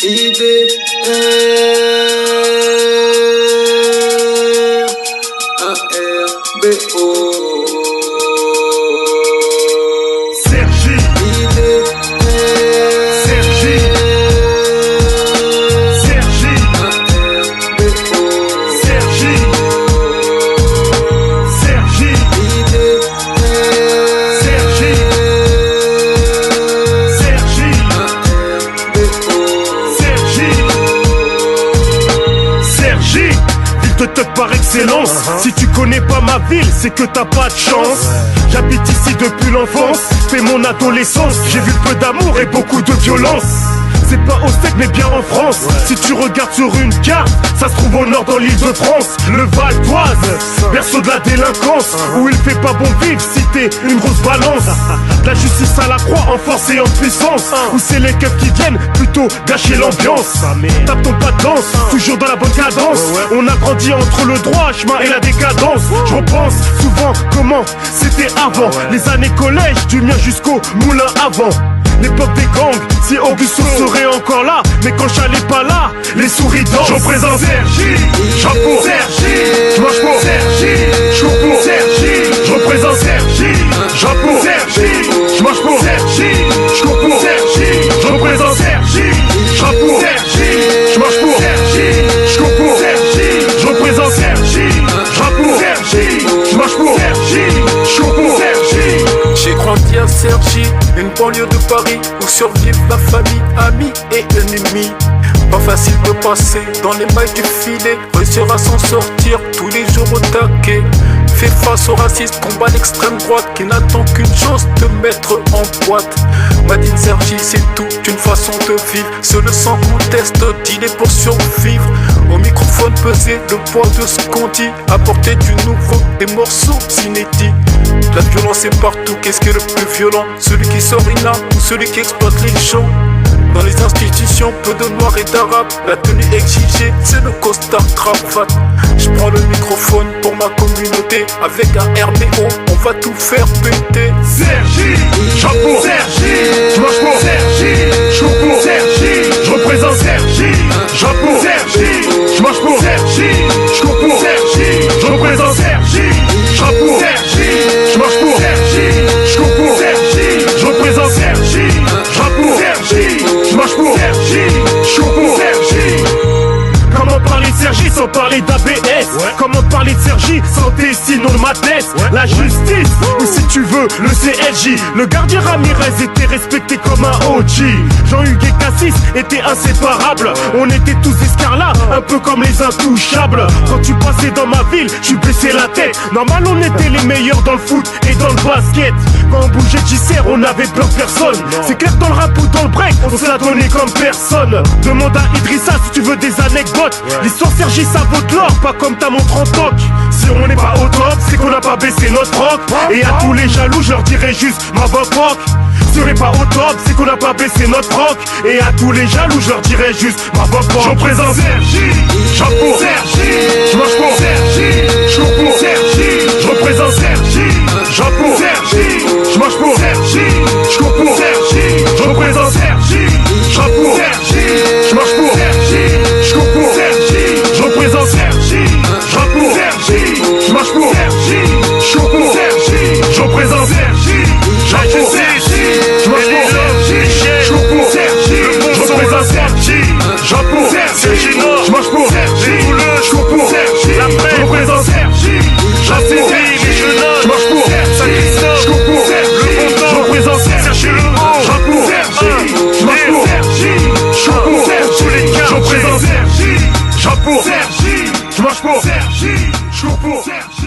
IDRARBO. Sergi, Sergi, Sergi, Sergi, Sergi, Sergi, Sergi, Sergi, ville de toc par excellence. Si tu connais pas ma ville, c'est que t'as pas de chance. J'habite ici depuis l'enfance, fais mon adolescence. J'ai vu peu d'amour et beaucoup de violence. C'est pas au sec mais bien en France. Si tu regardes sur une carte, ça se trouve au nord dans l'île de France. Le Val d'Oise, berceau de la délinquance, où il fait pas bon vivre si t'es une grosse balance. La justice à la croix en force et en puissance, où c'est les keufs qui viennent plutôt gâcher l'ambiance. Tape ton pas de danse, toujours dans la bonne cadence. On a grandi entre le droit chemin et la décadence. Je repense souvent comment c'était avant, les années collège du mien jusqu'au moulin avant. L'époque des gangs, si Augusto serait encore là. Mais quand j'allais pas là, les souris dansent. Je représente Sergi, chapeau Sergi, je marche pour Sergi, je cours pour Sergi. Je représente Sergi, chapeau Sergi, je marche pour Sergi, je cours pour Sergi. Je représente Sergi, chapeau Sergi, je marche pour Sergi, je cours pour Sergi. Je représente Sergi, chapeau Sergi, je marche pour Sergi, je cours pour Sergi. J'ai grandi à Sergi, une banlieue de Paris où survivent la famille, amis et ennemis. Pas facile de passer dans les mailles du filet, réussir à s'en sortir tous les jours au taquet. Fais face au racisme, combat l'extrême droite qui n'attend qu'une chose, te mettre en boîte. Madine Sergi, c'est toute une façon de vivre, c'est le sans conteste, dealer pour survivre. Au microphone peser le poids de ce qu'on dit, apporter du nouveau, des morceaux inédits. La violence est partout, qu'est-ce qui est le plus violent? Celui qui sort une arme ou celui qui exploite les gens? Dans les institutions, peu de noirs et d'arabes. La tenue exigée, c'est le costard cravate. Je prends le microphone pour ma communauté. Avec un RBO, on va tout faire péter. Sergi, chapeau Sergi, je marche pour Sergi, je cours pour Sergi. Je représente Sergi, chapeau Sergi, je marche pour Sergi, je cours pour Sergi. Je représente Sergi, chapeau Sergi, je marche pour Sergi, je cours pour Sergi. Je représente Sergi, chapeau Sergi, je marche pour Sergi, je cours pour Sergi. Comment parler de Sergi sans parler d'ABS? Comment parler de Sergi sans tes sinon de ma thèse? La justice, ou si tu veux, le CLJ. Le gardien Ramirez était respecté comme un OG. Jean-Hugues et Cassis étaient inséparables. On était tous escarlats, un peu comme les intouchables. Quand tu passais dans ma ville, tu baissais la tête. Normal, on était les meilleurs dans le foot et dans le basket. Quand on bougeait Gisère, on avait peur de personne. C'est clair, dans le rap ou dans le break, on se l'a donné comme personne. Demande à Idrissa si tu veux des anecdotes. L'histoire Sergi, ça vaut de l'or, pas comme ta montre en toc. Si on n'est pas au top, c'est qu'on n'a pas baissé notre rock. Et à tous les jaloux, je leur dirais juste ma voix. Serait pas au top, c'est qu'on n'a pas baissé notre rock. Et à tous les jaloux, je leur dirais juste ma voix. Je représente Sergi, chapeau Sergi, je marche pour Sergi, je cours pour Sergi. Je représente Sergi, chapeau Sergi, je marche pour Sergi, je cours pour Sergi. Je représente Sergi, chapeau Sergi, je marche pour Sergi, je cours pour Sergi. Je représente Sergi, chapeau Sergi, je marche pour Sergi, je cours pour Sergi. Je représente Sergi, chapeau Sergi, je marche pour Sergi, je cours pour Sergi. Je représente Sergi, chapeau Sergi, je marche pour Sergi, je cours pour Sergi. Je représente Sergi, chapeau Sergi, je marche pour Sergi, je cours pour Sergi. Je représente Sergi, chapeau Sergi, je marche pour Sergi, je cours pour Sergi. Je représente Sergi, chapeau Sergi, je marche pour Sergi, je cours pour Sergi.